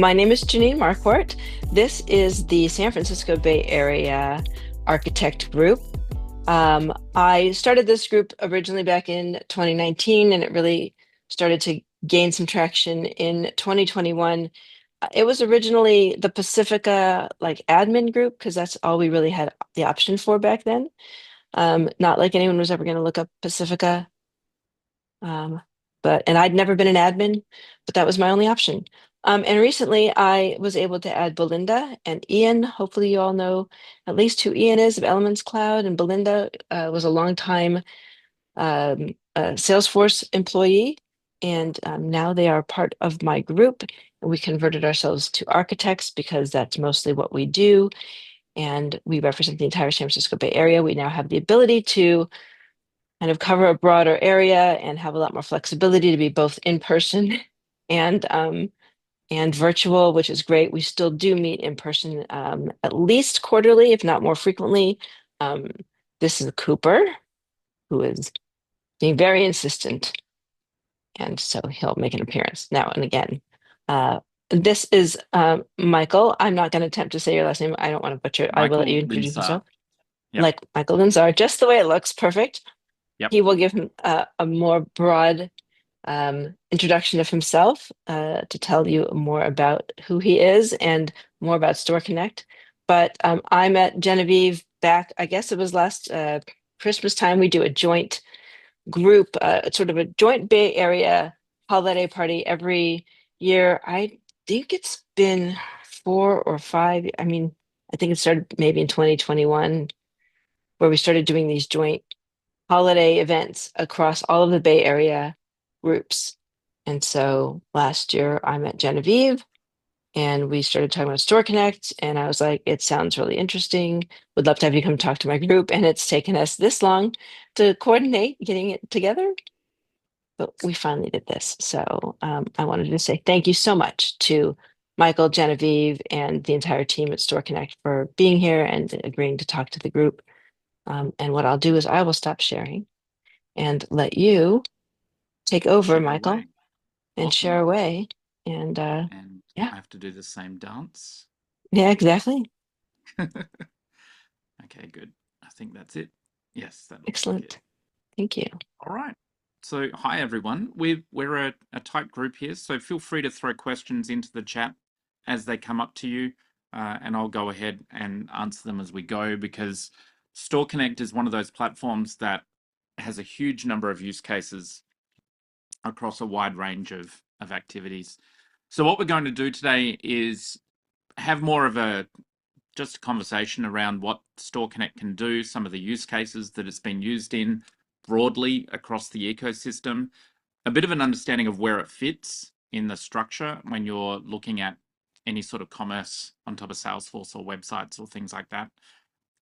My name is Janine Marquardt. This is the San Francisco Bay Area Architect Group. I started this group originally back in 2019, and it really started to gain some traction in 2021. It was originally the Pacifica admin group because that's all we really had the option for back then. Not like anyone was ever going to look up Pacifica. Um, and I'd never been an admin, but that was my only option. And recently I was able to add Belinda and Ian. Hopefully you all know at least who Ian is of Elements Cloud, and Belinda was a longtime Salesforce employee, and now they are part of my group. And we converted ourselves to architects because that's mostly what we do. And we represent the entire San Francisco Bay Area. We now have the ability to kind of cover a broader area and have a lot more flexibility to be both in person and virtual, which is great. We still do meet in person at least quarterly, if not more frequently. Um, this is Cooper, who is being very insistent, and so he'll make an appearance now and again. This is Michael. I'm not going to attempt to say your last name. I don't want to butcher it. I will let you Michael introduce Linsar. yourself. Yep. Like Michael Linzar, just the way it looks, perfect. Yep. He will give him a more broad introduction of himself to tell you more about who he is and more about StoreConnect. But I met Genevieve back, I guess it was last Christmas time. We do a joint group, sort of a joint Bay Area holiday party every year. I think it's been 4 or 5. I mean, I think it started maybe in 2021, where we started doing these joint holiday events across all of the Bay Area groups. And so last year I met Genevieve and we started talking about StoreConnect. And I was like, it sounds really interesting. Would love to have you come talk to my group. And it's taken us this long to coordinate getting it together. But we finally did this. So I wanted to say thank you so much to Michael, Genevieve, and the entire team at StoreConnect for being here and agreeing to talk to the group. And what I'll do is I will stop sharing and let you take over, Share Michael, away. and share Awesome. away. And And yeah, I have to do the same dance. yeah, exactly. Okay, good. I think that's it. Yes, that looks like it. Excellent. Thank you. All right. So, hi everyone. We're a tight group here, so feel free to throw questions into the chat as they come up to you, and I'll go ahead and answer them as we go because StoreConnect is one of those platforms that has a huge number of use cases across a wide range of activities. So what we're going to do today is have more of a just a conversation around what StoreConnect can do, some of the use cases that it's been used in broadly across the ecosystem, a bit of an understanding of where it fits in the structure when you're looking at any sort of commerce on top of Salesforce or websites or things like that.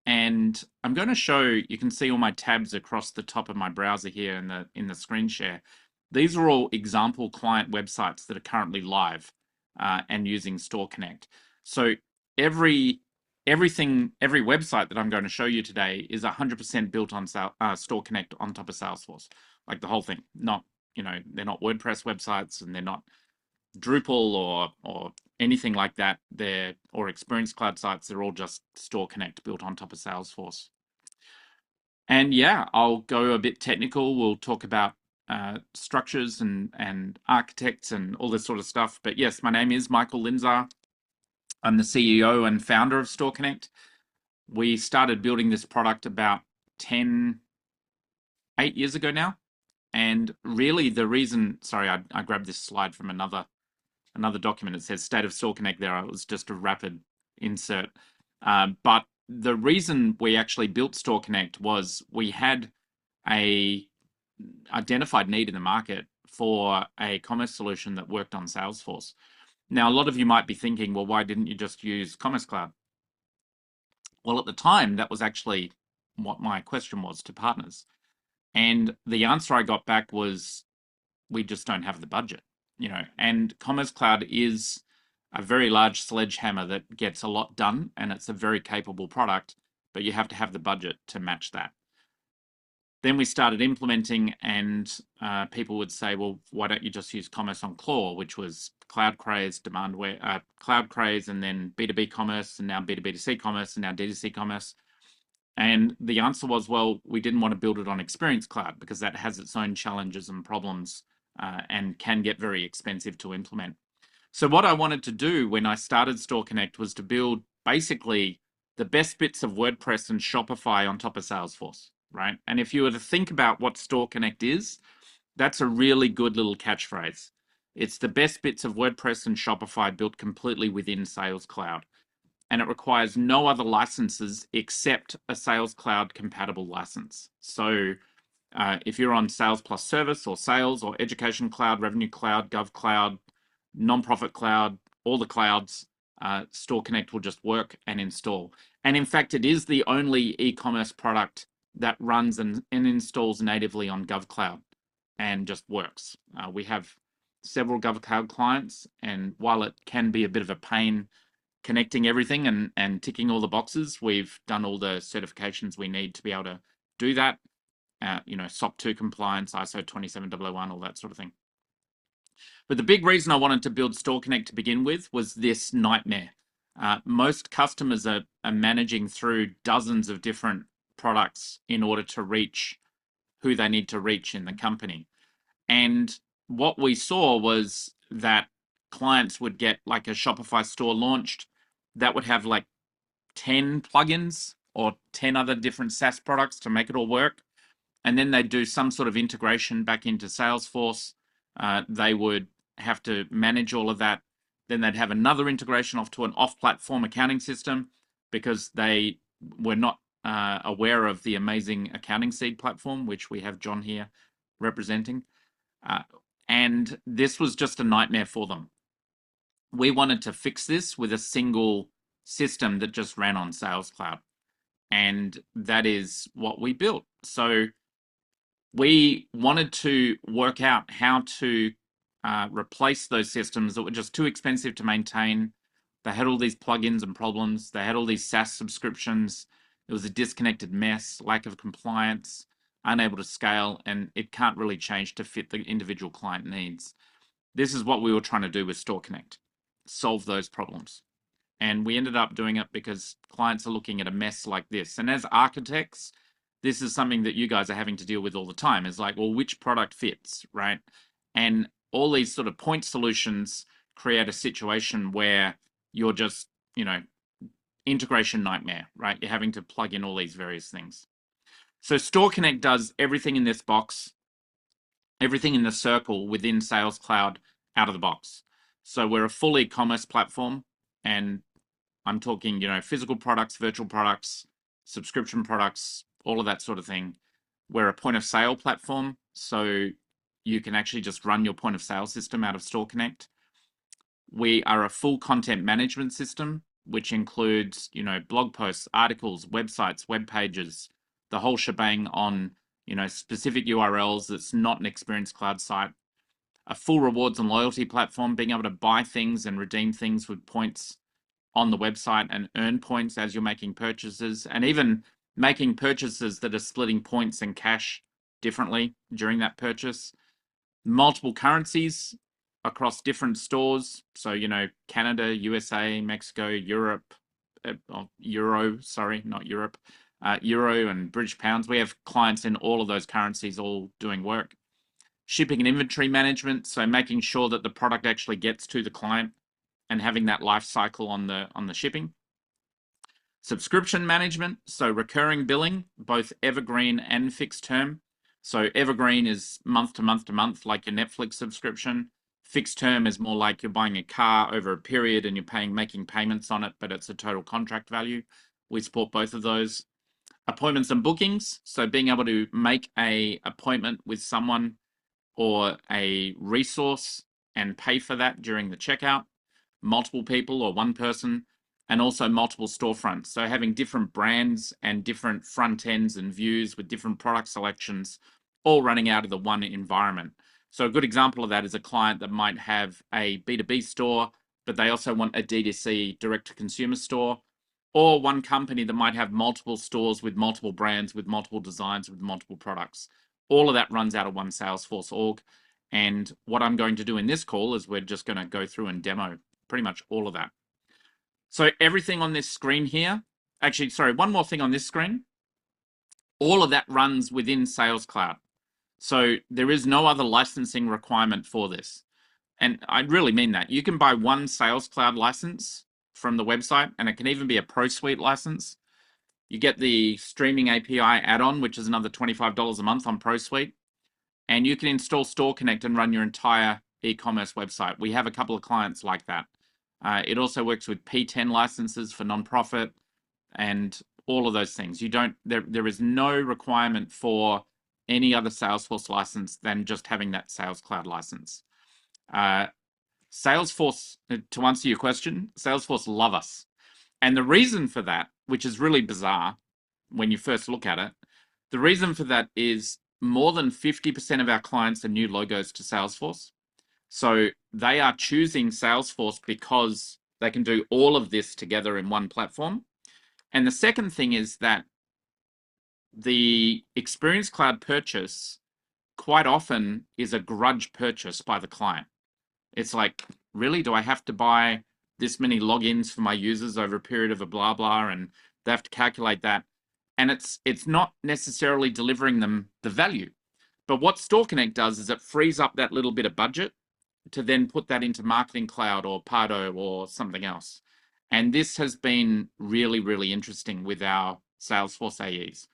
And I'm going to show, you can see all my tabs across the top of my browser here in the screen share. These are all example client websites that are currently live and using StoreConnect. So every website that I'm going to show you today is 100% built on StoreConnect on top of Salesforce, like the whole thing. Not, they're not WordPress websites and they're not Drupal or anything like that. Or Experience Cloud sites. They're all just StoreConnect built on top of Salesforce. And yeah, I'll go a bit technical. We'll talk about structures and architects and all this sort of stuff. But yes, my name is Michael Linzar. I'm the CEO and founder of StoreConnect. We started building this product about 8 years ago now. And really the reason, sorry, I grabbed this slide from another document. It says State of StoreConnect there. It was just a rapid insert. But the reason we actually built StoreConnect was we had a identified need in the market for a commerce solution that worked on Salesforce. Now, a lot of you might be thinking, well, why didn't you just use Commerce Cloud? Well, at the time, that was actually what my question was to partners. And the answer I got back was, we just don't have the budget, and Commerce Cloud is a very large sledgehammer that gets a lot done, and it's a very capable product, but you have to have the budget to match that. Then we started implementing, and people would say, well, why don't you just use Commerce on Claw, which was cloud craze, cloud craze, and then B2B commerce, and now B2B2C commerce, and now D2C commerce. And the answer was, well, we didn't want to build it on Experience Cloud because that has its own challenges and problems and can get very expensive to implement. So what I wanted to do when I started StoreConnect was to build basically the best bits of WordPress and Shopify on top of Salesforce, right? And if you were to think about what StoreConnect is, that's a really good little catchphrase. It's the best bits of WordPress and Shopify built completely within Sales Cloud. And it requires no other licenses except a Sales Cloud compatible license. So if you're on Sales Plus Service or Sales or Education Cloud, Revenue Cloud, Gov Cloud, Nonprofit Cloud, all the clouds, StoreConnect will just work and install. And in fact, it is the only e-commerce product that runs and installs natively on GovCloud and just works. We have several GovCloud clients, and while it can be a bit of a pain connecting everything and ticking all the boxes, we've done all the certifications we need to be able to do that. SOC 2 compliance, ISO 27001, all that sort of thing. But the big reason I wanted to build StoreConnect to begin with was this nightmare. Most customers are managing through dozens of different products in order to reach who they need to reach in the company. And what we saw was that clients would get like a Shopify store launched that would have like 10 plugins or 10 other different SaaS products to make it all work. And then they'd do some sort of integration back into Salesforce. They would have to manage all of that. Then they'd have another integration off to an off-platform accounting system because they were not aware of the amazing Accounting Seed platform, which we have John here representing. And this was just a nightmare for them. We wanted to fix this with a single system that just ran on Sales Cloud. And that is what we built. So we wanted to work out how to replace those systems that were just too expensive to maintain. They had all these plugins and problems. They had all these SaaS subscriptions. It was a disconnected mess, lack of compliance, unable to scale, and it can't really change to fit the individual client needs. This is what we were trying to do with StoreConnect, solve those problems. And we ended up doing it because clients are looking at a mess like this. And as architects, this is something that you guys are having to deal with all the time. Is like, well, which product fits, right? And all these sort of point solutions create a situation where you're just, integration nightmare, right? You're having to plug in all these various things. So StoreConnect does everything in this box, everything in the circle within Sales Cloud out of the box. So we're a full e-commerce platform, and I'm talking, physical products, virtual products, subscription products, all of that sort of thing. We're a point of sale platform, so you can actually just run your point of sale system out of StoreConnect. We are a full content management system, which includes, blog posts, articles, websites, web pages, the whole shebang on, specific URLs that's not an Experience Cloud site. A full rewards and loyalty platform, being able to buy things and redeem things with points on the website and earn points as you're making purchases, and even making purchases that are splitting points and cash differently during that purchase. Multiple currencies across different stores. So, Canada, USA, Mexico, Europe, Euro, sorry, not Europe, Euro and British pounds. We have clients in all of those currencies all doing work. Shipping and inventory management, so making sure that the product actually gets to the client and having that life cycle on the shipping. Subscription management, so recurring billing, both evergreen and fixed term. So evergreen is month to month to month, like your Netflix subscription. Fixed term is more like you're buying a car over a period and you're making payments on it, but it's a total contract value. We support both of those. Appointments and bookings, so being able to make an appointment with someone or a resource and pay for that during the checkout. Multiple people or one person, and also multiple storefronts. So having different brands and different front ends and views with different product selections, all running out of the one environment. So a good example of that is a client that might have a B2B store, but they also want a D2C direct-to-consumer store, or one company that might have multiple stores with multiple brands, with multiple designs, with multiple products. All of that runs out of one Salesforce org, And what I'm going to do in this call is we're just going to go through and demo pretty much all of that. So everything on this screen here, actually, sorry, one more thing on this screen, all of that runs within Sales Cloud. So there is no other licensing requirement for this. And I really mean that. You can buy one Sales Cloud license from the website, and it can even be a Pro Suite license. You get the streaming API add-on, which is another $25 a month on Pro Suite. And you can install StoreConnect and run your entire e-commerce website. We have a couple of clients like that. It also works with P10 licenses for nonprofit and all of those things. There is no requirement for any other Salesforce license than just having that Sales Cloud license. Salesforce, to answer your question, Salesforce love us. And the reason for that, which is really bizarre when you first look at it, the reason for that is more than 50% of our clients are new logos to Salesforce. So they are choosing Salesforce because they can do all of this together in one platform. And the second thing is that the Experience Cloud purchase quite often is a grudge purchase by the client. It's like, really, do I have to buy this many logins for my users over a period of a blah blah, and they have to calculate that, and it's not necessarily delivering them the value. But what StoreConnect does is it frees up that little bit of budget to then put that into Marketing Cloud or Pardo or something else. And this has been really, really interesting with our Salesforce AEs.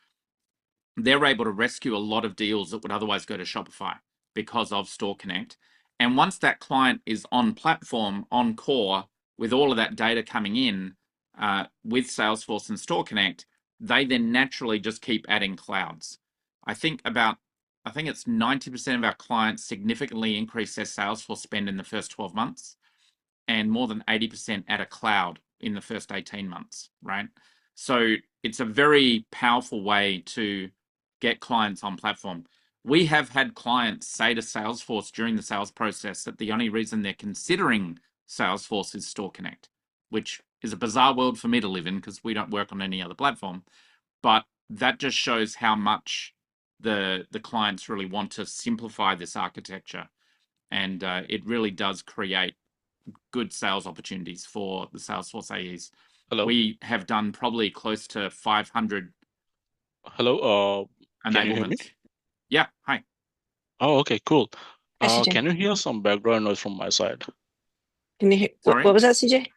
They're able to rescue a lot of deals that would otherwise go to Shopify because of StoreConnect. And once that client is on platform, on core, with all of that data coming in with Salesforce and StoreConnect, they then naturally just keep adding clouds. I think it's 90% of our clients significantly increase their Salesforce spend in the first 12 months, and more than 80% add a cloud in the first 18 months, right? So it's a very powerful way to get clients on platform. We have had clients say to Salesforce during the sales process that the only reason they're considering Salesforce is StoreConnect, which is a bizarre world for me to live in because we don't work on any other platform. But that just shows how much the clients really want to simplify this architecture. And it really does create good sales opportunities for the Salesforce AEs. Hello. We have done probably close to 500 Hello. Can you hear me? enablements. Yeah, hi. Oh, okay, cool. Hi, CJ. Can you hear some background noise from my side? Can you hear what Sorry? was that, CJ?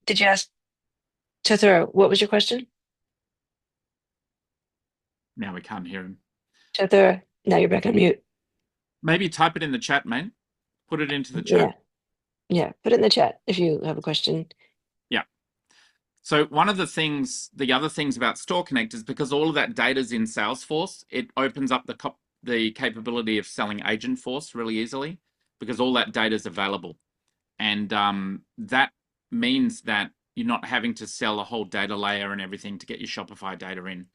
Did you ask Chathura, what was your question? Now we can't hear him. Chathura, now you're back on mute. Maybe type it in the chat, mate. Put it into the Yeah, chat. yeah. Put it in the chat if you have a question. Yeah. So one of the other things about StoreConnect is because all of that data is in Salesforce, it opens up the capability of selling Agentforce really easily because all that data is available. And that means that you're not having to sell a whole data layer and everything to get your Shopify data in.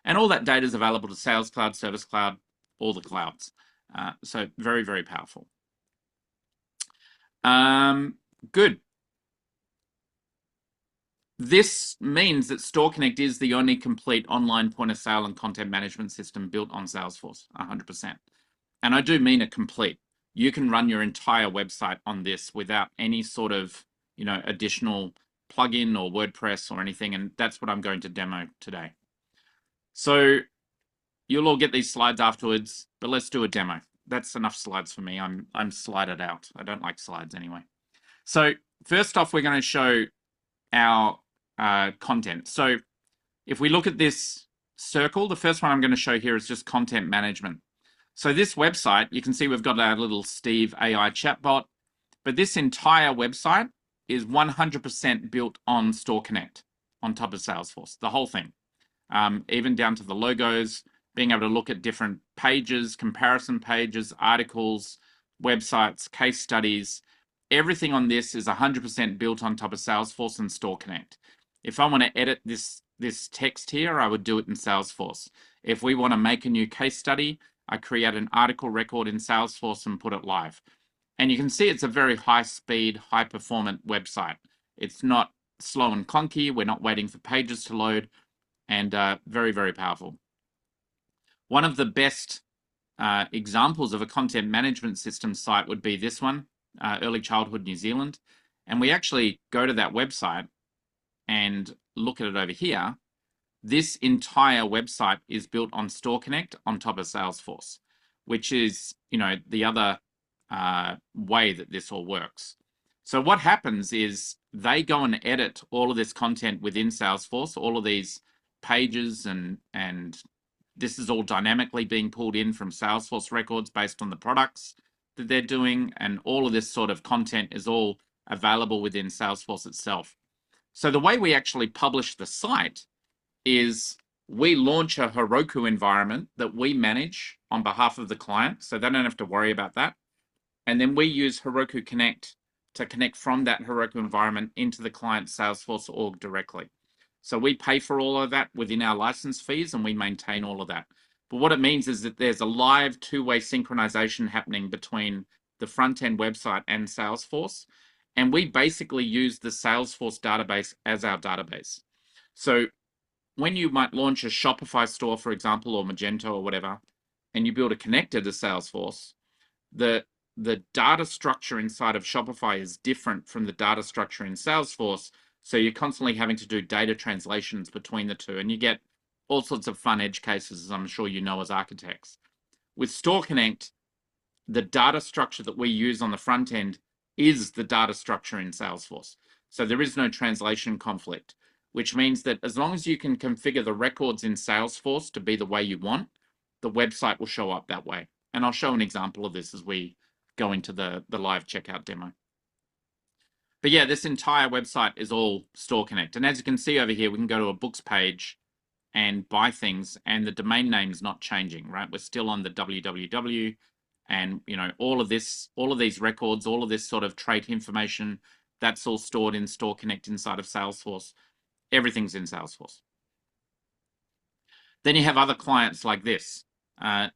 And all that data is available to Sales Cloud, Service Cloud, all the clouds. So very, very powerful. Good. This means that StoreConnect is the only complete online point of sale and content management system built on Salesforce, 100%. And I do mean a complete. You can run your entire website on this without any sort of, additional plugin or WordPress or anything. And that's what I'm going to demo today. So you'll all get these slides afterwards, but let's do a demo. That's enough slides for me. I'm slided out. I don't like slides anyway. So first off, we're going to show our content. So if we look at this circle, the first one I'm going to show here is just content management. So this website, you can see we've got our little Steve AI chatbot, but this entire website is 100% built on StoreConnect on top of Salesforce, the whole thing, even down to the logos, being able to look at different pages, comparison pages, articles, websites, case studies. Everything on this is 100% built on top of Salesforce and StoreConnect. If I want to edit this text here, I would do it in Salesforce. If we want to make a new case study, I create an article record in Salesforce and put it live. And you can see it's a very high speed, high performant website. It's not slow and clunky. We're not waiting for pages to load, and very, very powerful. One of the best examples of a content management system site would be this one, Early Childhood New Zealand. And we actually go to that website and look at it over here. This entire website is built on StoreConnect on top of Salesforce, which is, the other way that this all works. So what happens is they go and edit all of this content within Salesforce, all of these pages, and this is all dynamically being pulled in from Salesforce records based on the products that they're doing, and all of this sort of content is all available within Salesforce itself. So the way we actually publish the site is we launch a Heroku environment that we manage on behalf of the client, so they don't have to worry about that. And then we use Heroku Connect to connect from that Heroku environment into the client Salesforce org directly. So we pay for all of that within our license fees, and we maintain all of that. But what it means is that there's a live two-way synchronization happening between the front-end website and Salesforce. And we basically use the Salesforce database as our database. So when you might launch a Shopify store, for example, or Magento or whatever, and you build a connector to Salesforce, the data structure inside of Shopify is different from the data structure in Salesforce. So you're constantly having to do data translations between the two, and you get all sorts of fun edge cases, as I'm sure you know as architects. With StoreConnect, the data structure that we use on the front end is the data structure in Salesforce. So there is no translation conflict, which means that as long as you can configure the records in Salesforce to be the way you want, the website will show up that way. And I'll show an example of this as we go into the live checkout demo. But yeah, this entire website is all StoreConnect. And as you can see over here, we can go to a books page and buy things, and the domain name is not changing, right? We're still on the www, and all of these records, all of this sort of trait information, that's all stored in StoreConnect inside of Salesforce. Everything's in Salesforce. Then you have other clients like this.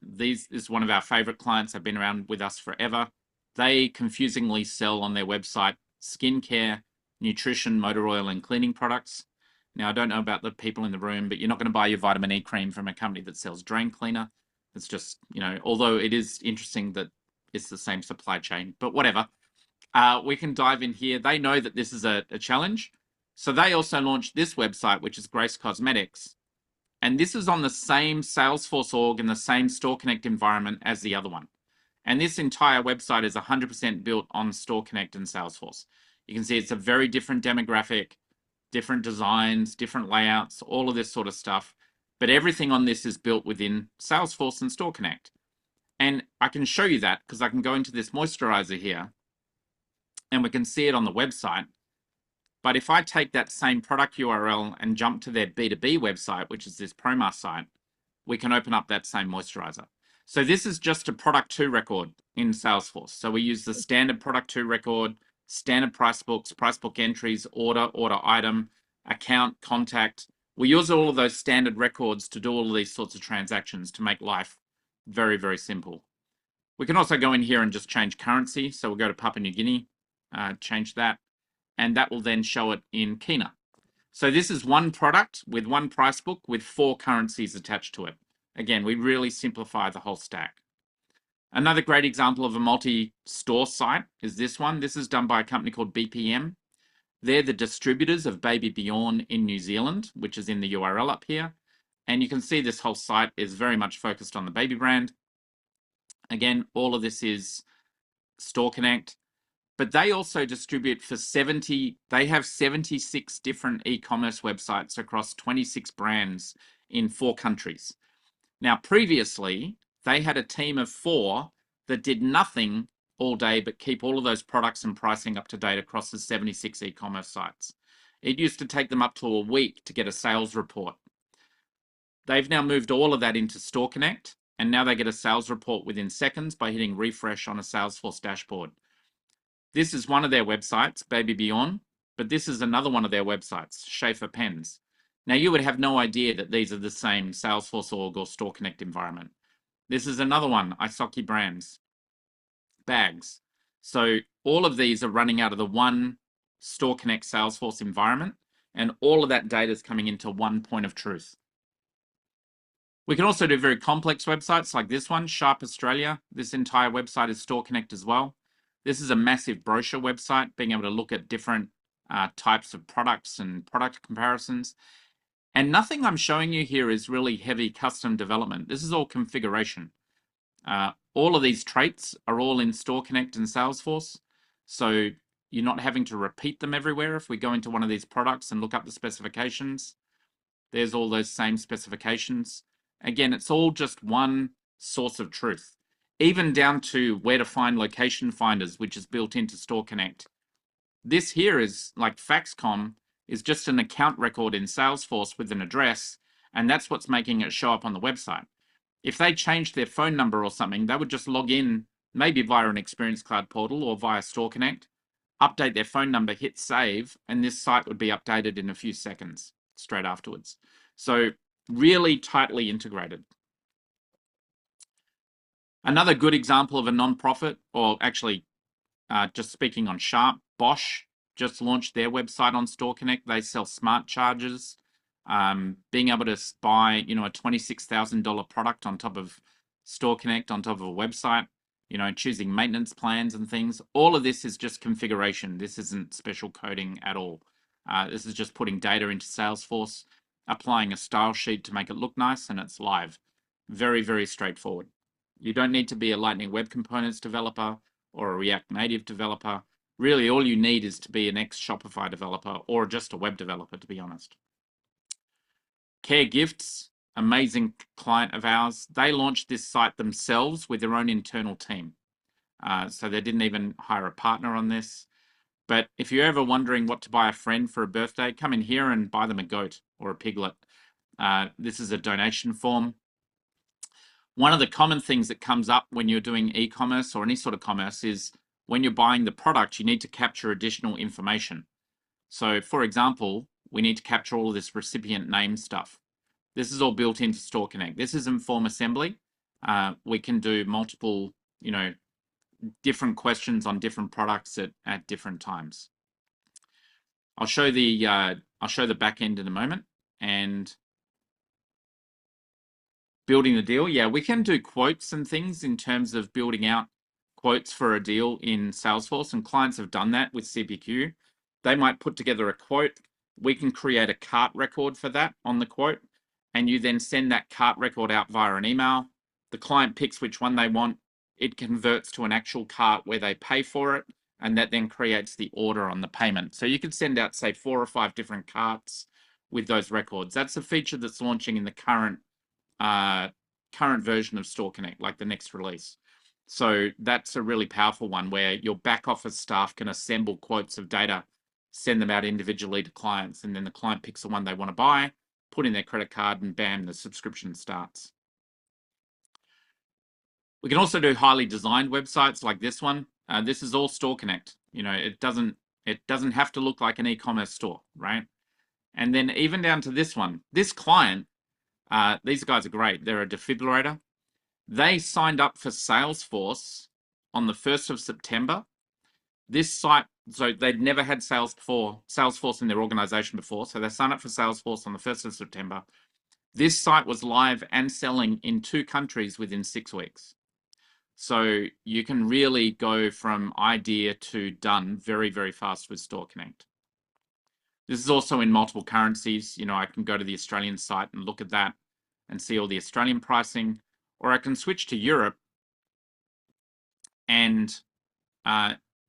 This is one of our favorite clients. They've been around with us forever. They confusingly sell on their website skincare, nutrition, motor oil, and cleaning products. Now, I don't know about the people in the room, but you're not going to buy your vitamin E cream from a company that sells drain cleaner. It's just, although it is interesting that it's the same supply chain, but whatever. We can dive in here. They know that this is a challenge. So they also launched this website, which is Grace Cosmetics. And this is on the same Salesforce org and the same StoreConnect environment as the other one. And this entire website is 100% built on StoreConnect and Salesforce. You can see it's a very different demographic, different designs, different layouts, all of this sort of stuff. But everything on this is built within Salesforce and StoreConnect. And I can show you that because I can go into this moisturizer here and we can see it on the website. But if I take that same product URL and jump to their B2B website, which is this Promar site, we can open up that same moisturizer. So this is just a product to record in Salesforce. So we use the standard product to record, standard price books, price book entries, order item, account, contact. We use all of those standard records to do all of these sorts of transactions to make life very, very simple. We can also go in here and just change currency. So we'll go to Papua New Guinea, change that, and that will then show it in Kina. So this is one product with one price book with 4 currencies attached to it. Again, we really simplify the whole stack. Another great example of a multi-store site is this one. This is done by a company called BPM. They're the distributors of Baby Bjorn in New Zealand, which is in the URL up here. And you can see this whole site is very much focused on the baby brand. Again, all of this is StoreConnect. But they also distribute for they have 76 different e-commerce websites across 26 brands in 4 countries. Now, previously, they had a team of 4 that did nothing all day but keep all of those products and pricing up to date across the 76 e-commerce sites. It used to take them up to a week to get a sales report. They've now moved all of that into StoreConnect, and now they get a sales report within seconds by hitting refresh on a Salesforce dashboard. This is one of their websites, Baby Bjorn, but this is another one of their websites, Schaefer Pens. Now, you would have no idea that these are the same Salesforce org or StoreConnect environment. This is another one, Isaki Brands, bags. So all of these are running out of the one StoreConnect Salesforce environment, and all of that data is coming into one point of truth. We can also do very complex websites like this one, Sharp Australia. This entire website is StoreConnect as well. This is a massive brochure website, being able to look at different types of products and product comparisons. And nothing I'm showing you here is really heavy custom development. This is all configuration. All of these traits are all in StoreConnect and Salesforce. So you're not having to repeat them everywhere. If we go into one of these products and look up the specifications, there's all those same specifications. Again, it's all just one source of truth, even down to where to find location finders, which is built into StoreConnect. This here is like Faxcom is just an account record in Salesforce with an address, and that's what's making it show up on the website. If they changed their phone number or something, they would just log in, maybe via an Experience Cloud portal or via StoreConnect, update their phone number, hit save, and this site would be updated in a few seconds straight afterwards. So really tightly integrated. Another good example of a non-profit, or actually just speaking on Sharp, Bosch just launched their website on StoreConnect. They sell smart chargers. Being able to buy, a $26,000 product on top of StoreConnect, on top of a website, choosing maintenance plans and things. All of this is just configuration. This isn't special coding at all. This is just putting data into Salesforce, applying a style sheet to make it look nice, and it's live. Very, very straightforward. You don't need to be a Lightning Web Components developer or a React Native developer. Really, all you need is to be an ex-Shopify developer or just a web developer, to be honest. Care Gifts, amazing client of ours. They launched this site themselves with their own internal team. So they didn't even hire a partner on this. But if you're ever wondering what to buy a friend for a birthday, come in here and buy them a goat or a piglet. This is a donation form. One of the common things that comes up when you're doing e-commerce or any sort of commerce is when you're buying the product, you need to capture additional information. So for example, we need to capture all of this recipient name stuff. This is all built into StoreConnect. This is in form assembly. We can do multiple, different questions on different products at different times. I'll show the back end in a moment. And building the deal, yeah, we can do quotes and things in terms of building out quotes for a deal in Salesforce, and clients have done that with CPQ. They might put together a quote. We can create a cart record for that on the quote, and you then send that cart record out via an email. The client picks which one they want. It converts to an actual cart where they pay for it, and that then creates the order on the payment. So you could send out, say, 4 or 5 different carts with those records. That's a feature that's launching in the current version of StoreConnect, like the next release. So that's a really powerful one where your back office staff can assemble quotes of data, send them out individually to clients, and then the client picks the one they want to buy, put in their credit card, and bam, the subscription starts. We can also do highly designed websites like this one. This is all StoreConnect. It doesn't have to look like an e-commerce store, right? And then even down to this one, this client, these guys are great. They're a defibrillator. They signed up for Salesforce on the 1st of September. This site, so they'd never had Salesforce in their organization before. So they signed up for Salesforce on the 1st of September. This site was live and selling in 2 countries within 6 weeks. So you can really go from idea to done very, very fast with StoreConnect. This is also in multiple currencies. I can go to the Australian site and look at that and see all the Australian pricing, or I can switch to Europe and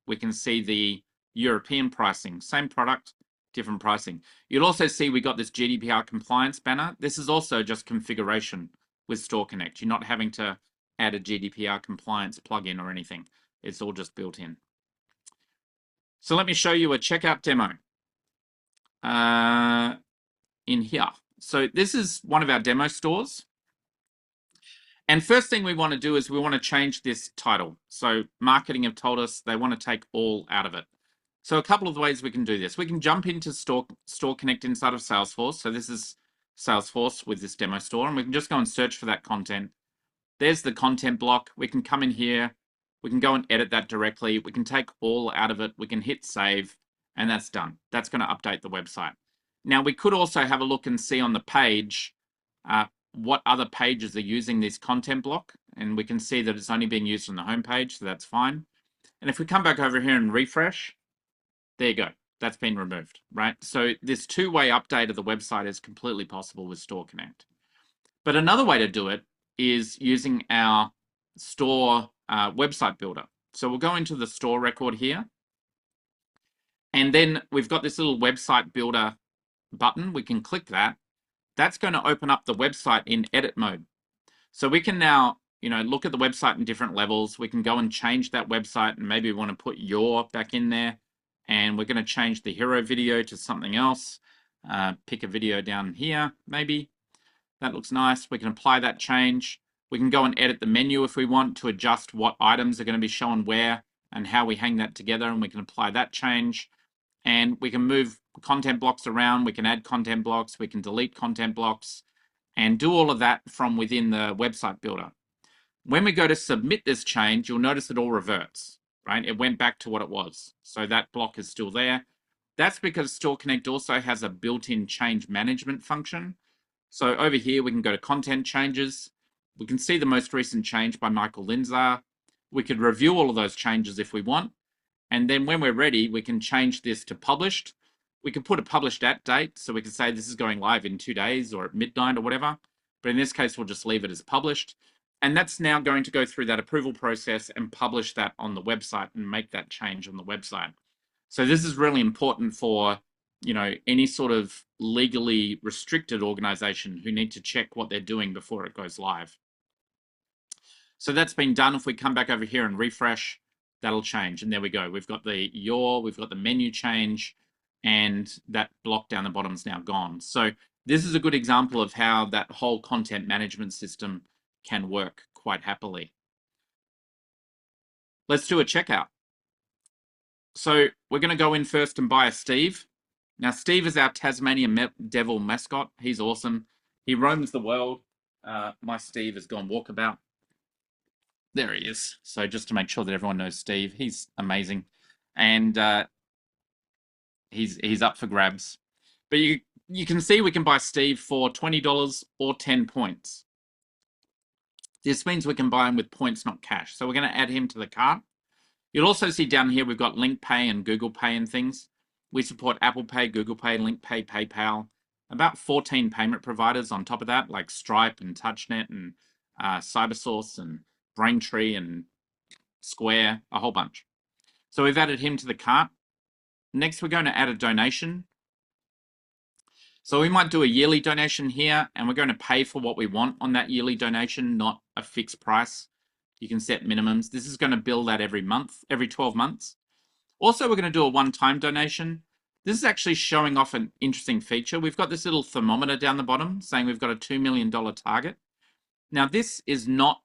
we can see the European pricing. Same product, different pricing. You'll also see we got this GDPR compliance banner. This is also just configuration with StoreConnect. You're not having to add a GDPR compliance plugin or anything. It's all just built in. So let me show you a checkout demo in here. So this is one of our demo stores. And first thing we want to do is we want to change this title. So marketing have told us they want to take all out of it. So a couple of ways we can do this. We can jump into StoreConnect inside of Salesforce. So this is Salesforce with this demo store, and we can just go and search for that content. There's the content block. We can come in here. We can go and edit that directly. We can take all out of it. We can hit save, and that's done. That's going to update the website. Now, we could also have a look and see on the page what other pages are using this content block, and we can see that it's only being used on the home page, so that's fine. And if we come back over here and refresh, there you go. That's been removed, right? So this two-way update of the website is completely possible with StoreConnect. But another way to do it is using our store website builder. So we'll go into the store record here. And then we've got this little website builder button. We can click that. That's going to open up the website in edit mode. So we can now, look at the website in different levels. We can go and change that website, and maybe we want to put your back in there. And we're going to change the hero video to something else. Pick a video down here, maybe. That looks nice. We can apply that change. We can go and edit the menu if we want to adjust what items are going to be shown where and how we hang that together, and we can apply that change. And we can move content blocks around. We can add content blocks. We can delete content blocks and do all of that from within the website builder. When we go to submit this change, you'll notice it all reverts, right? It went back to what it was. So that block is still there. That's because StoreConnect also has a built-in change management function. So over here, we can go to content changes. We can see the most recent change by Michael Linzar. We could review all of those changes if we want. And then when we're ready, we can change this to published. We can put a published at date. So we can say this is going live in 2 days or at midnight or whatever. But in this case, we'll just leave it as published. And that's now going to go through that approval process and publish that on the website and make that change on the website. So this is really important for, any sort of legally restricted organization who need to check what they're doing before it goes live. So that's been done. If we come back over here and refresh, that'll change. And there we go. We've got we've got the menu change, and that block down the bottom is now gone. So this is a good example of how that whole content management system can work quite happily. Let's do a checkout. So we're going to go in first and buy a Steve. Now, Steve is our Tasmanian Devil mascot. He's awesome. He roams the world. My Steve has gone walkabout. There he is. So just to make sure that everyone knows Steve, he's amazing. And he's up for grabs. But you can see we can buy Steve for $20 or 10 points. This means we can buy him with points, not cash. So we're going to add him to the cart. You'll also see down here we've got Link Pay and Google Pay and things. We support Apple Pay, Google Pay, Link Pay, PayPal. About 14 payment providers on top of that, like Stripe and TouchNet and CyberSource and Braintree and Square, a whole bunch. So we've added him to the cart. Next, we're going to add a donation. So we might do a yearly donation here, and we're going to pay for what we want on that yearly donation, not a fixed price. You can set minimums. This is going to bill that every month, every 12 months. Also, we're going to do a one-time donation. This is actually showing off an interesting feature. We've got this little thermometer down the bottom saying we've got a $2 million target. Now, this is not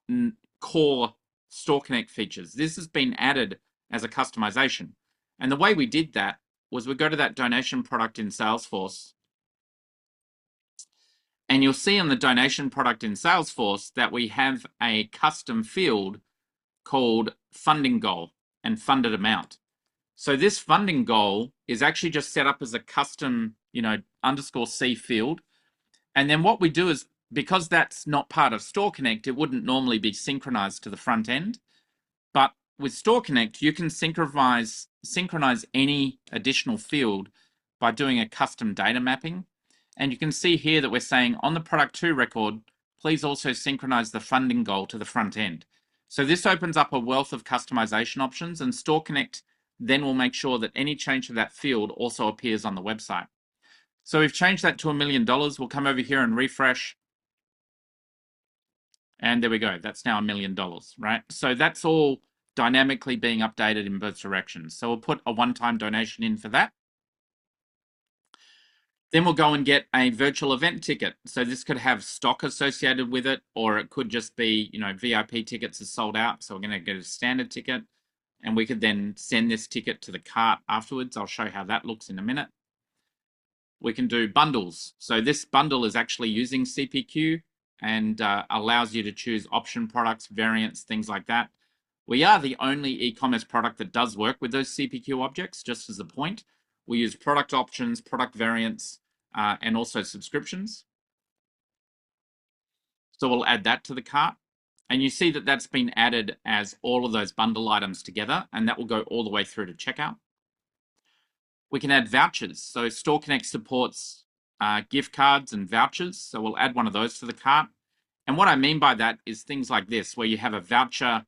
core StoreConnect features. This has been added as a customization. And the way we did that was we go to that donation product in Salesforce. And you'll see on the donation product in Salesforce that we have a custom field called funding goal and funded amount. So this funding goal is actually just set up as a custom, _C field. And then what we do is, because that's not part of StoreConnect, it wouldn't normally be synchronized to the front end. But with StoreConnect, you can synchronize any additional field by doing a custom data mapping. And you can see here that we're saying on the product 2 record, please also synchronize the funding goal to the front end. So this opens up a wealth of customization options, and StoreConnect then will make sure that any change to that field also appears on the website. So we've changed that to $1 million. We'll come over here and refresh. And there we go. That's now $1 million, right? So that's all dynamically being updated in both directions. So we'll put a one-time donation in for that. Then we'll go and get a virtual event ticket. So this could have stock associated with it, or it could just be, VIP tickets are sold out. So we're going to get a standard ticket, and we could then send this ticket to the cart afterwards. I'll show how that looks in a minute. We can do bundles. So this bundle is actually using CPQ and allows you to choose option products, variants, things like that. We are the only e-commerce product that does work with those CPQ objects, just as a point. We use product options, product variants, and also subscriptions. So we'll add that to the cart. And you see that that's been added as all of those bundle items together, and that will go all the way through to checkout. We can add vouchers. So StoreConnect supports gift cards and vouchers. So we'll add one of those to the cart. And what I mean by that is things like this, where you have a voucher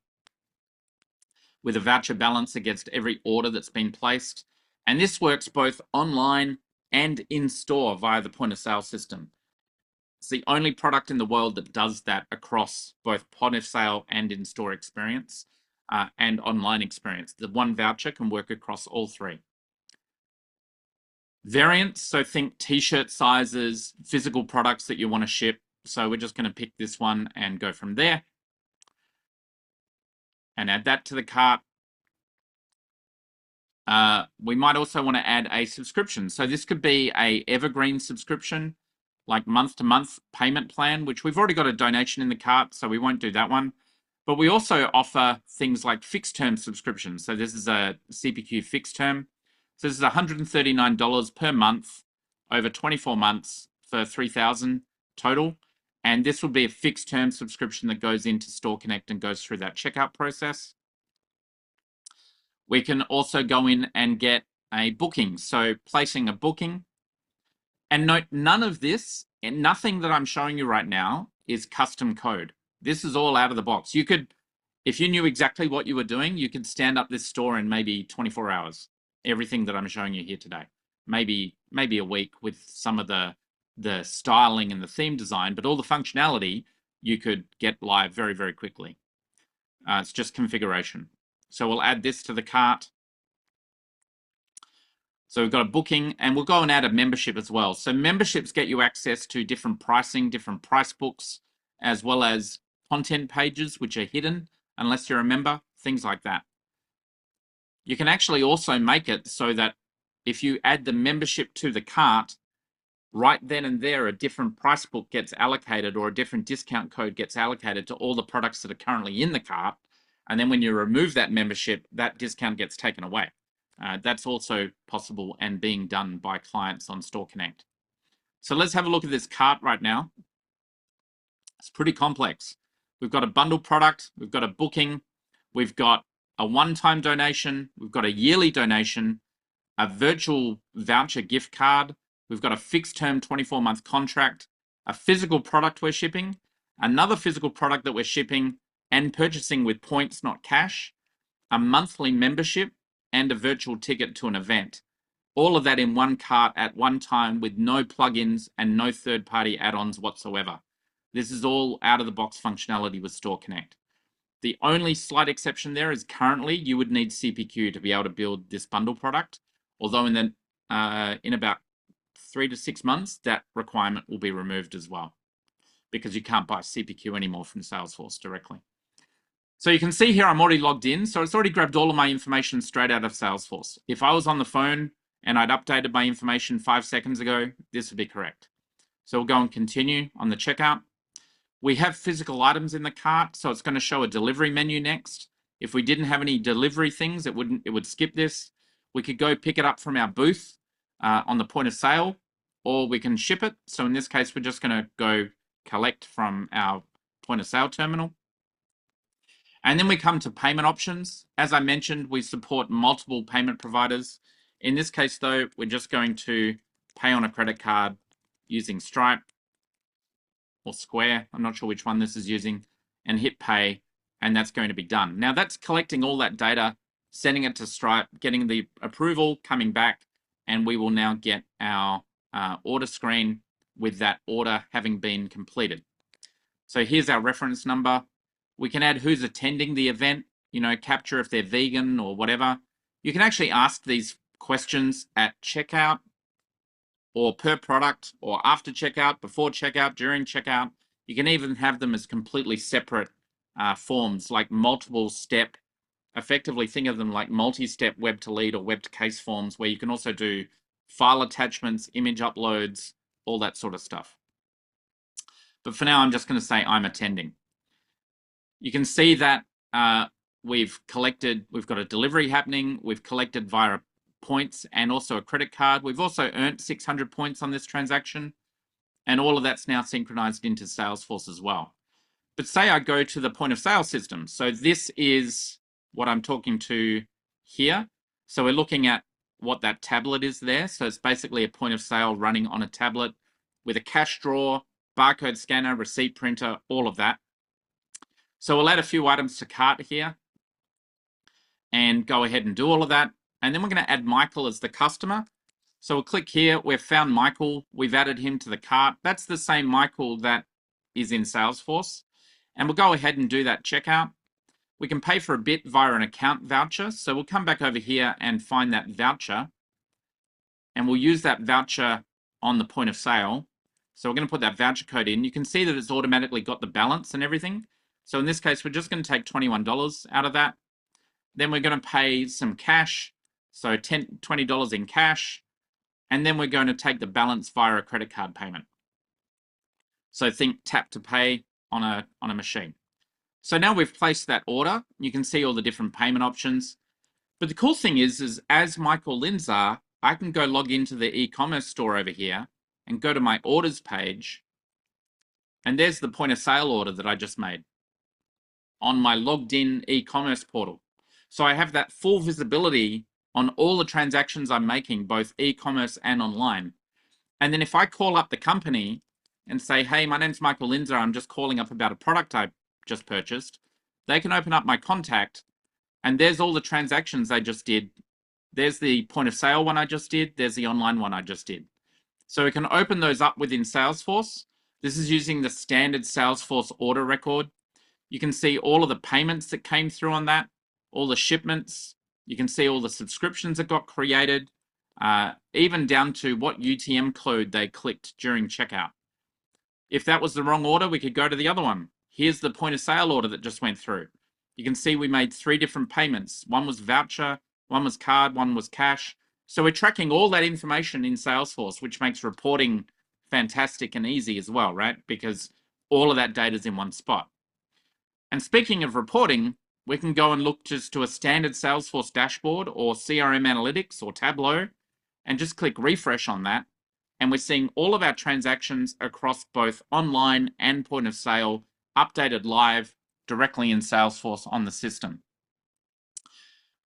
with a voucher balance against every order that's been placed. And this works both online and in store via the point of sale system. It's the only product in the world that does that across both point of sale and in-store experience and online experience. The one voucher can work across all three. Variants, so think t-shirt sizes, physical products that you want to ship. So we're just going to pick this one and go from there and add that to the cart. We might also want to add a subscription. So this could be a evergreen subscription, like month-to-month payment plan, which we've already got a donation in the cart, so we won't do that one. But we also offer things like fixed-term subscriptions. So this is a CPQ fixed term. So this is $139 per month over 24 months for $3,000 total. And this will be a fixed-term subscription that goes into StoreConnect and goes through that checkout process. We can also go in and get a booking. So placing a booking. And note, none of this, and nothing that I'm showing you right now is custom code. This is all out of the box. You could, if you knew exactly what you were doing, you could stand up this store in maybe 24 hours. Everything that I'm showing you here today. Maybe a week with some of the styling and the theme design, but all the functionality you could get live very, very quickly. It's just configuration. So we'll add this to the cart. So we've got a booking, and we'll go and add a membership as well. So memberships get you access to different pricing, different price books, as well as content pages, which are hidden unless you're a member, things like that. You can actually also make it so that if you add the membership to the cart, right then and there, a different price book gets allocated or a different discount code gets allocated to all the products that are currently in the cart. And then when you remove that membership, that discount gets taken away. That's also possible and being done by clients on StoreConnect. So let's have a look at this cart right now. It's pretty complex. We've got a bundle product, we've got a booking, we've got a one-time donation, we've got a yearly donation, a virtual voucher gift card, we've got a fixed-term 24-month contract, a physical product we're shipping, another physical product that we're shipping and purchasing with points, not cash, a monthly membership, and a virtual ticket to an event. All of that in one cart at one time with no plugins and no third-party add-ons whatsoever. This is all out-of-the-box functionality with StoreConnect. The only slight exception there is currently you would need CPQ to be able to build this bundle product, although in about 3 to 6 months, that requirement will be removed as well because you can't buy CPQ anymore from Salesforce directly. So you can see here I'm already logged in. So it's already grabbed all of my information straight out of Salesforce. If I was on the phone and I'd updated my information 5 seconds ago, this would be correct. So we'll go and continue on the checkout. We have physical items in the cart, so it's going to show a delivery menu next. If we didn't have any delivery things, it would skip this. We could go pick it up from our booth on the point of sale, or we can ship it. So in this case, we're just going to go collect from our point of sale terminal. And then we come to payment options. As I mentioned, we support multiple payment providers. In this case, though, we're just going to pay on a credit card using Stripe or Square. I'm not sure which one this is using, and hit pay, and that's going to be done. Now that's collecting all that data, sending it to Stripe, getting the approval, coming back, and we will now get our order screen with that order having been completed. So here's our reference number. We can add who's attending the event, capture if they're vegan or whatever. You can actually ask these questions at checkout or per product or after checkout, before checkout, during checkout. You can even have them as completely separate forms, like multiple step. Effectively think of them like multi-step web to lead or web to case forms, where you can also do file attachments, image uploads, all that sort of stuff. But for now, I'm just going to say I'm attending. You can see that we've got a delivery happening. We've collected via points and also a credit card. We've also earned 600 points on this transaction. And all of that's now synchronized into Salesforce as well. But say I go to the point of sale system. So this is what I'm talking to here. So we're looking at what that tablet is there. So it's basically a point of sale running on a tablet with a cash drawer, barcode scanner, receipt printer, all of that. So we'll add a few items to cart here and go ahead and do all of that. And then we're going to add Michael as the customer. So we'll click here. We've found Michael. We've added him to the cart. That's the same Michael that is in Salesforce. And we'll go ahead and do that checkout. We can pay for a bit via an account voucher. So we'll come back over here and find that voucher. And we'll use that voucher on the point of sale. So we're going to put that voucher code in. You can see that it's automatically got the balance and everything. So in this case, we're just going to take $21 out of that. Then we're going to pay some cash. So $20 in cash. And then we're going to take the balance via a credit card payment. So think tap to pay on a machine. So now we've placed that order. You can see all the different payment options. But the cool thing is as Michael Linzar, I can go log into the e-commerce store over here and go to my orders page. And there's the point of sale order that I just made on my logged in e-commerce portal. So I have that full visibility on all the transactions I'm making, both e-commerce and online. And then if I call up the company and say, hey, my name's Michael Linzar, I'm just calling up about a product I just purchased, they can open up my contact and there's all the transactions I just did. There's the point of sale one I just did. There's the online one I just did. So we can open those up within Salesforce. This is using the standard Salesforce order record. You can see all of the payments that came through on that, all the shipments. You can see all the subscriptions that got created, even down to what UTM code they clicked during checkout. If that was the wrong order, we could go to the other one. Here's the point of sale order that just went through. You can see we made 3 different payments. One was voucher, one was card, one was cash. So we're tracking all that information in Salesforce, which makes reporting fantastic and easy as well, right? Because all of that data is in one spot. And speaking of reporting, we can go and look just to a standard Salesforce dashboard or CRM Analytics or Tableau and just click refresh on that. And we're seeing all of our transactions across both online and point of sale updated live directly in Salesforce on the system.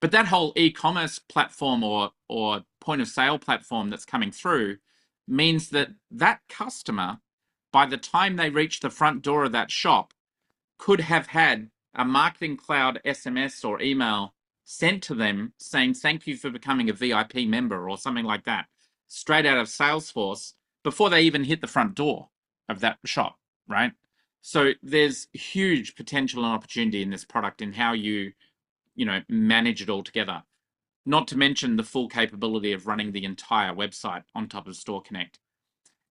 But that whole e-commerce platform or point of sale platform that's coming through means that that customer, by the time they reach the front door of that shop, could have had a Marketing Cloud SMS or email sent to them saying, thank you for becoming a VIP member or something like that, straight out of Salesforce before they even hit the front door of that shop, right? So there's huge potential and opportunity in this product in how you manage it all together. Not to mention the full capability of running the entire website on top of StoreConnect.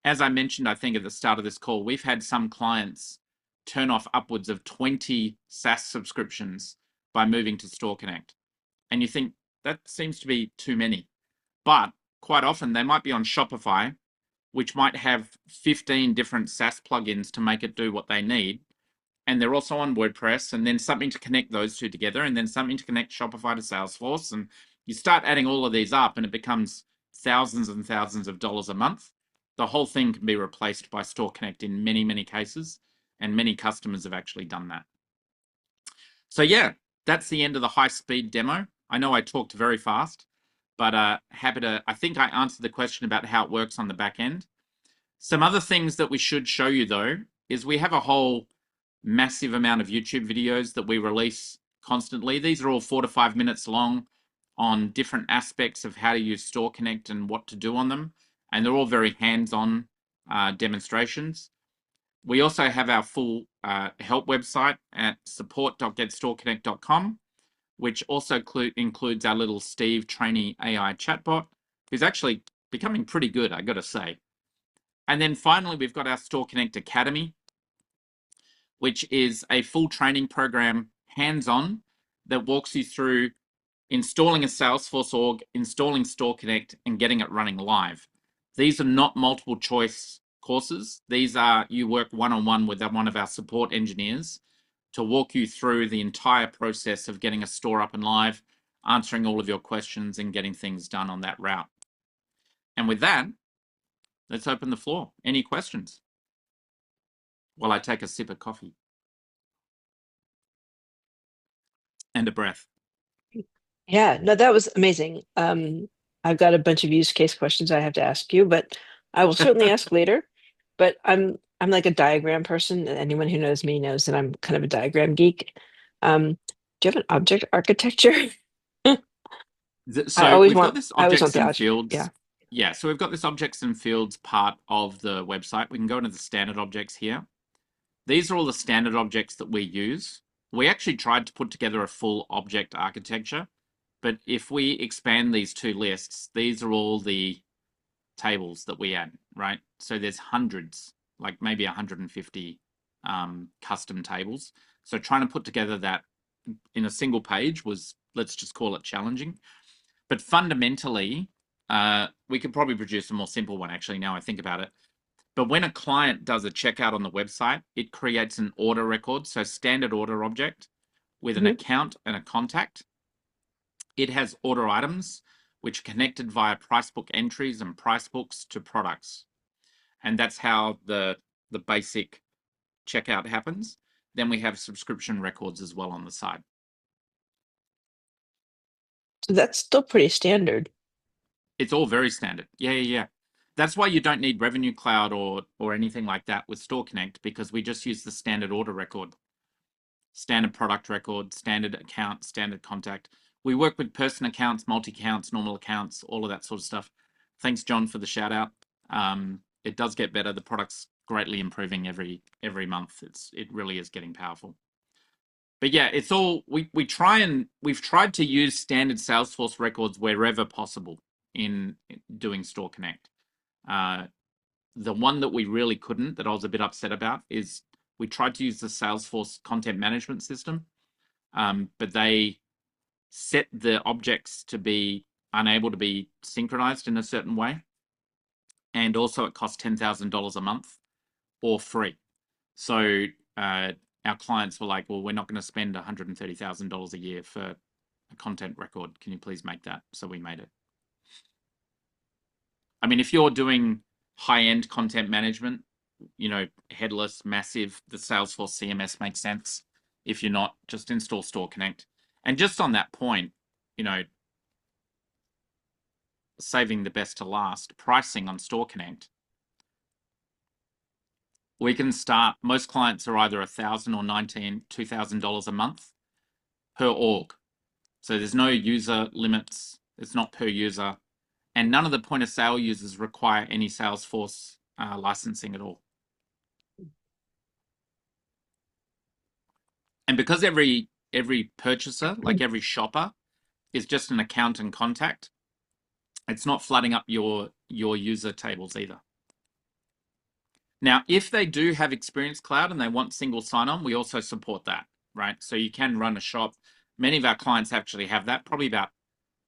As I mentioned, I think at the start of this call, we've had some clients turn off upwards of 20 SaaS subscriptions by moving to StoreConnect. And you think that seems to be too many. But quite often they might be on Shopify, which might have 15 different SaaS plugins to make it do what they need. And they're also on WordPress, and then something to connect those two together, and then something to connect Shopify to Salesforce. And you start adding all of these up and it becomes thousands and thousands of dollars a month. The whole thing can be replaced by StoreConnect in many, many cases, and many customers have actually done that. So yeah, that's the end of the high-speed demo. I know I talked very fast, but I think I answered the question about how it works on the back end. Some other things that we should show you though, is we have a whole massive amount of YouTube videos that we release constantly. These are all 4 to 5 minutes long on different aspects of how to use StoreConnect and what to do on them. And they're all very hands-on demonstrations. We also have our full help website at support.getstoreconnect.com, which also includes our little Steve trainee AI chatbot, who's actually becoming pretty good, I got to say. And then finally, we've got our StoreConnect Academy, which is a full training program, hands-on, that walks you through installing a Salesforce org, installing StoreConnect, and getting it running live. These are not multiple choice courses. These are, you work one-on-one with one of our support engineers to walk you through the entire process of getting a store up and live, answering all of your questions, and getting things done on that route. And with that, let's open the floor. Any questions? While I take a sip of coffee. and a breath. Yeah, no, that was amazing. I've got a bunch of use case questions I have to ask you, but I will certainly ask later. But I'm like a diagram person, and anyone who knows me knows that I'm kind of a diagram geek. Do you have an object architecture? So we've got this I always want objects the and object. fields. Yeah. Yeah, so we've got this objects and fields part of the website. We can go into the standard objects here. These are all the standard objects that we use. We actually tried to put together a full object architecture, but if we expand these two lists, these are all the tables that we add, right? So there's hundreds, like maybe 150 custom tables. So trying to put together that in a single page was, let's just call it challenging. But fundamentally, we could probably produce a more simple one, actually, now I think about it. But when a client does a checkout on the website, it creates an order record, so standard order object with an Mhm. account and a contact. It has order items, which are connected via price book entries and price books to products. And that's how the basic checkout happens. Then we have subscription records as well on the side. So that's still pretty standard. It's all very standard. Yeah. That's why you don't need Revenue Cloud or anything like that with StoreConnect, because we just use the standard order record, standard product record, standard account, standard contact. We work with person accounts, multi-accounts, normal accounts, all of that sort of stuff. Thanks, John, for the shout out. It does get better. The product's greatly improving every month. It really is getting powerful. But yeah, it's all we've tried to use standard Salesforce records wherever possible in doing StoreConnect. The one that we really couldn't, that I was a bit upset about, is we tried to use the Salesforce content management system, but they set the objects to be unable to be synchronized in a certain way. And also it costs $10,000 a month or free. So our clients were like, well, we're not going to spend $130,000 a year for a content record. Can you please make that? So we made it. I mean, if you're doing high-end content management, headless, massive, the Salesforce CMS makes sense. If you're not, just install StoreConnect. And just on that point, saving the best to last, pricing on StoreConnect, we can start, most clients are either $1,000 or $2,000 a month per org. So there's no user limits. It's not per user. And none of the point of sale users require any Salesforce licensing at all. And because every purchaser, like every shopper, is just an account and contact, it's not flooding up your user tables either. Now, if they do have Experience Cloud and they want single sign-on, we also support that, right? So you can run a shop. Many of our clients actually have that. Probably about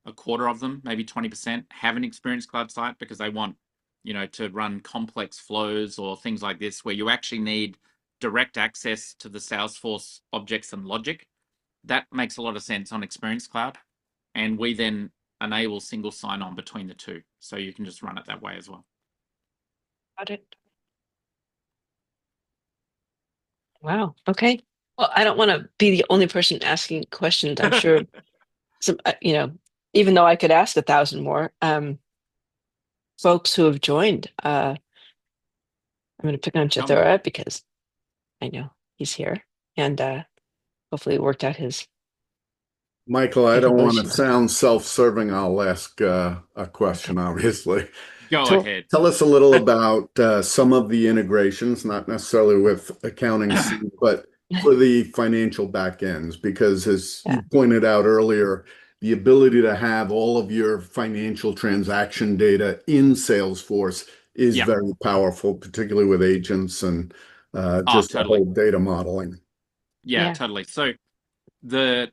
a quarter of them, maybe 20%, have an Experience Cloud site because they want, to run complex flows or things like this where you actually need direct access to the Salesforce objects and logic. That makes a lot of sense on Experience Cloud. And we then enable single sign-on between the two. So you can just run it that way as well. Got it. Wow. Okay. Well, I don't want to be the only person asking questions. I'm sure some, even though I could ask 1,000 more, folks who have joined, I'm going to pick on Chithura because I know he's here and hopefully it worked out his Michael, I don't want to capabilities. sound self-serving. I'll ask a question, obviously. Go ahead. Tell us a little about some of the integrations, not necessarily with accounting, but for the financial backends, because as Yeah. you pointed out earlier, the ability to have all of your financial transaction data in Salesforce is very powerful, particularly with agents and just the whole data modeling. Yeah, totally. So the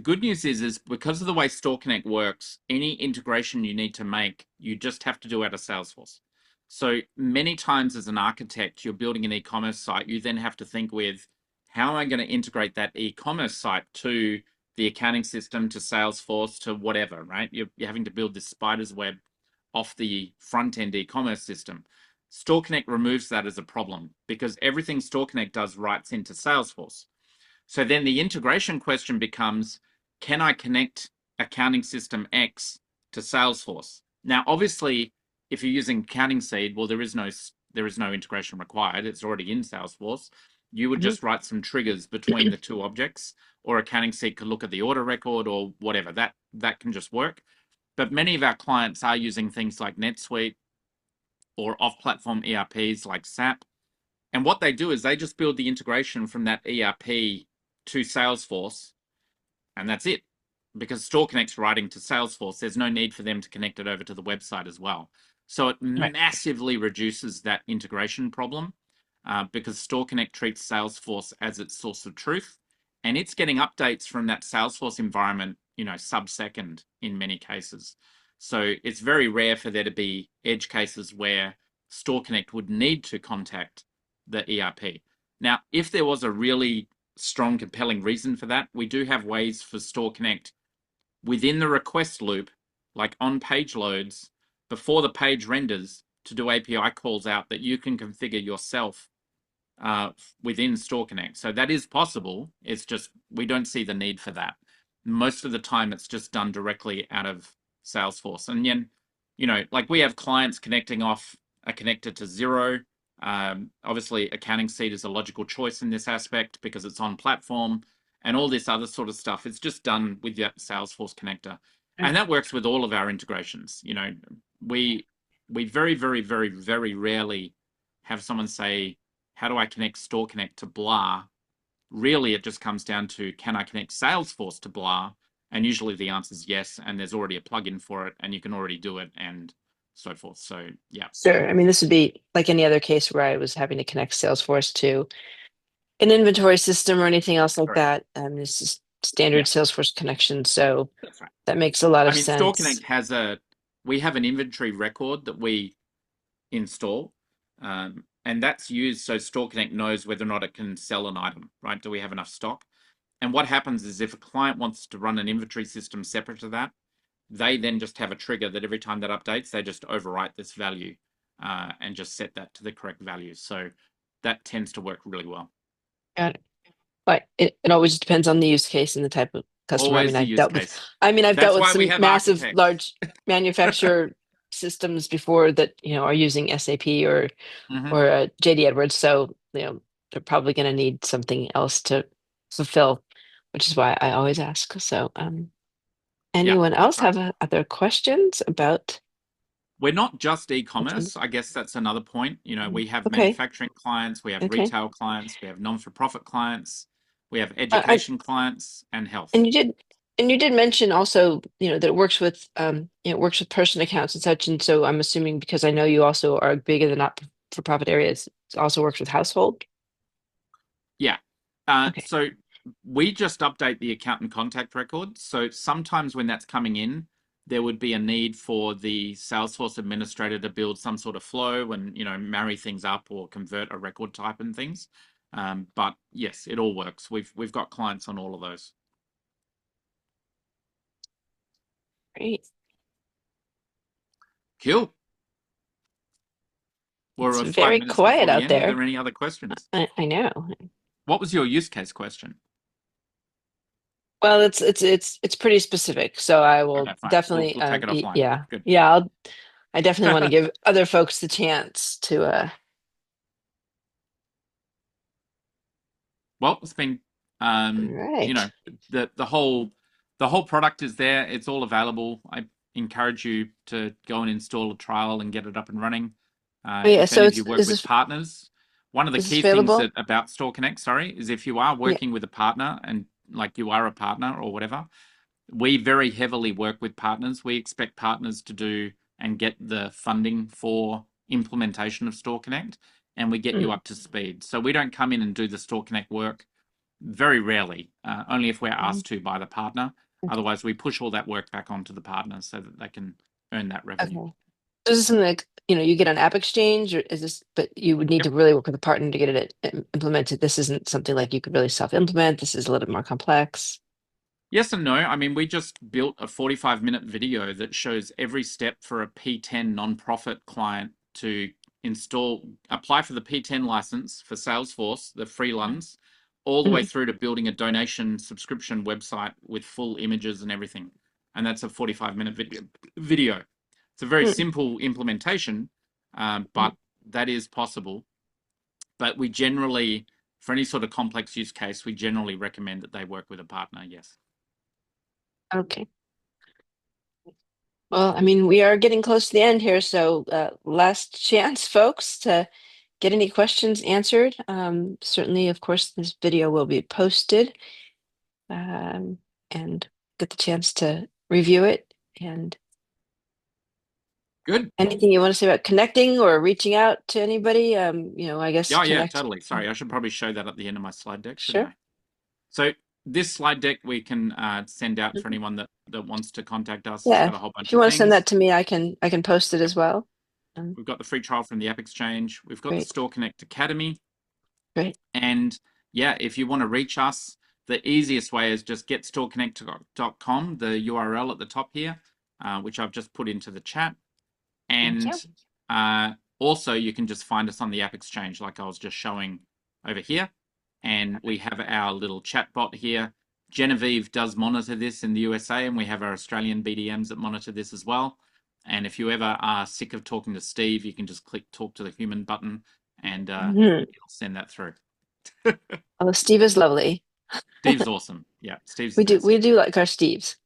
good news is because of the way StoreConnect works, any integration you need to make, you just have to do out of Salesforce. So many times as an architect, you're building an e-commerce site, you then have to think with, how am I going to integrate that e-commerce site to the accounting system, to Salesforce, to whatever, right? You're having to build this spider's web off the front-end e-commerce system. StoreConnect removes that as a problem because everything StoreConnect does writes into Salesforce. So then the integration question becomes, can I connect accounting system X to Salesforce? Now, obviously, if you're using Accounting Seed, well, there is no integration required. It's already in Salesforce. You would just write some triggers between the two objects, or Accounting Seed could look at the order record or whatever. That can just work. But many of our clients are using things like NetSuite or off-platform ERPs like SAP. And what they do is they just build the integration from that ERP to Salesforce, and that's it. Because StoreConnect's writing to Salesforce, there's no need for them to connect it over to the website as well. So it massively reduces that integration problem because StoreConnect treats Salesforce as its source of truth, and it's getting updates from that Salesforce environment, sub-second in many cases. So it's very rare for there to be edge cases where StoreConnect would need to contact the ERP. Now, if there was a really strong, compelling reason for that, we do have ways for StoreConnect within the request loop, like on page loads, before the page renders, to do API calls out that you can configure yourself within StoreConnect. So that is possible. It's just we don't see the need for that. Most of the time, it's just done directly out of Salesforce. And then, like we have clients connecting off a connector to Xero. Obviously, Accounting Seed is a logical choice in this aspect because it's on platform, and all this other sort of stuff. It's just done with that Salesforce connector, and that works with all of our integrations. We very, very, very, very rarely have someone say, "How do I connect StoreConnect to blah?" Really, it just comes down to, can I connect Salesforce to blah? And usually the answer is yes, and there's already a plugin for it, and you can already do it, and so forth. So yeah. Sure. I mean, this would be like any other case where I was having to connect Salesforce to an inventory system or anything else like that. This is standard Salesforce connection. So That's right. that makes a lot I of mean, sense. StoreConnect we have an inventory record that we install, and that's used so StoreConnect knows whether or not it can sell an item, right? Do we have enough stock? And what happens is if a client wants to run an inventory system separate to that, they then just have a trigger that every time that updates, they just overwrite this value and just set that to the correct value. So that tends to work really well. Got it. But it always depends on the use case and the type of customer. Always the use case. I've dealt with some massive, architects. large manufacturer systems before that, are using SAP or JD Edwards. So, they're probably going to need something else to fulfill, which is why I always ask. So, anyone else have other questions about? We're not just e-commerce. I guess that's another point. We have manufacturing clients, we have retail clients, we have non-for-profit clients, we have education clients, and health. And you did mention also, that it works with person accounts and such. And so I'm assuming, because I know you also are big in the not-for-profit areas, it also works with household. Yeah. So we just update the accountant contact record. So sometimes when that's coming in, there would be a need for the Salesforce administrator to build some sort of flow and, marry things up or convert a record type and things. But yes, it all works. We've got clients on all of those. Great. Cool. It's very quiet out there. Are there any other questions? I know. What was your use case question? Well, it's pretty specific, so I will definitely we'll take it offline. Yeah. Good. Yeah, I definitely want to give other folks the chance to Well, it's been right. The whole product is there. It's all available. I encourage you to go and install a trial and get it up and running. If any of you work with partners, one of the key things about StoreConnect, is if you are working with a partner and like you are a partner or whatever, we very heavily work with partners. We expect partners to do and get the funding for implementation of StoreConnect, and we get you up to speed. So we don't come in and do the StoreConnect work very rarely, only if we're asked to by the partner. Otherwise, we push all that work back onto the partner so that they can earn that revenue. Okay. So is this something like, you get on App Exchange, or is this, but you would need to really work with a partner to get it implemented. This isn't something like you could really self-implement. This is a little bit more complex. Yes and no. I mean, we just built a 45-minute video that shows every step for a P10 nonprofit client to apply for the P10 license for Salesforce, the free ones, all the way through to building a donation subscription website with full images and everything. And that's a 45-minute video. It's a very simple implementation, but that is possible. But we generally, for any sort of complex use case, we generally recommend that they work with a partner, yes. Okay. Well, I mean, we are getting close to the end here, so last chance, folks, to get any questions answered. Certainly, of course, this video will be posted and get the chance to review it. And good. Anything you want to say about connecting or reaching out to anybody? I guess yeah, totally. Sorry, I should probably show that at the end of my slide deck, shouldn't I? So this slide deck we can send out for anyone that wants to contact us. Yeah, It's got a whole bunch if you of want to send things. that to me, I can post it as well. We've got the free trial from the App Exchange. We've got Great. the StoreConnect Academy. Great. And yeah, if you want to reach us, the easiest way is just getstoreconnect.com, the URL at the top here, which I've just put into the chat. And also you can just find us on the App Exchange like I was just showing over here. And we have our little chat bot here. Genevieve does monitor this in the USA, and we have our Australian BDMs that monitor this as well. And if you ever are sick of talking to Steve, you can just click talk to the human button and it'll send that through. Oh, Steve is lovely. Steve's awesome. Yeah, Steve's We the best. do like our Steves.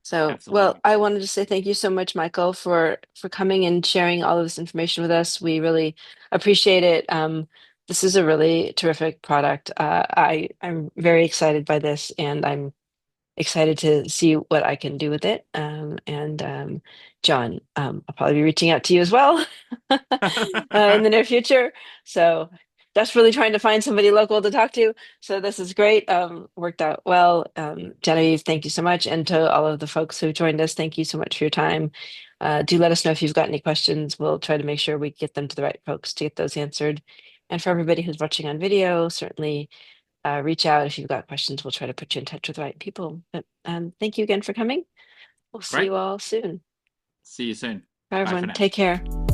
So, Absolutely. well, I wanted to say thank you so much, Michael, for coming and sharing all of this information with us. We really appreciate it. This is a really terrific product. I'm very excited by this, and I'm excited to see what I can do with it. John, I'll probably be reaching out to you as well in the near future. So desperately trying to find somebody local to talk to. So this is great. Worked out well. Genevieve, thank you so much. And to all of the folks who joined us, thank you so much for your time. Do let us know if you've got any questions. We'll try to make sure we get them to the right folks to get those answered. And for everybody who's watching on video, certainly reach out if you've got questions. We'll try to put you in touch with the right people. But thank you again for coming. We'll see you all soon. See you soon. Bye, Bye for everyone. now. Take care.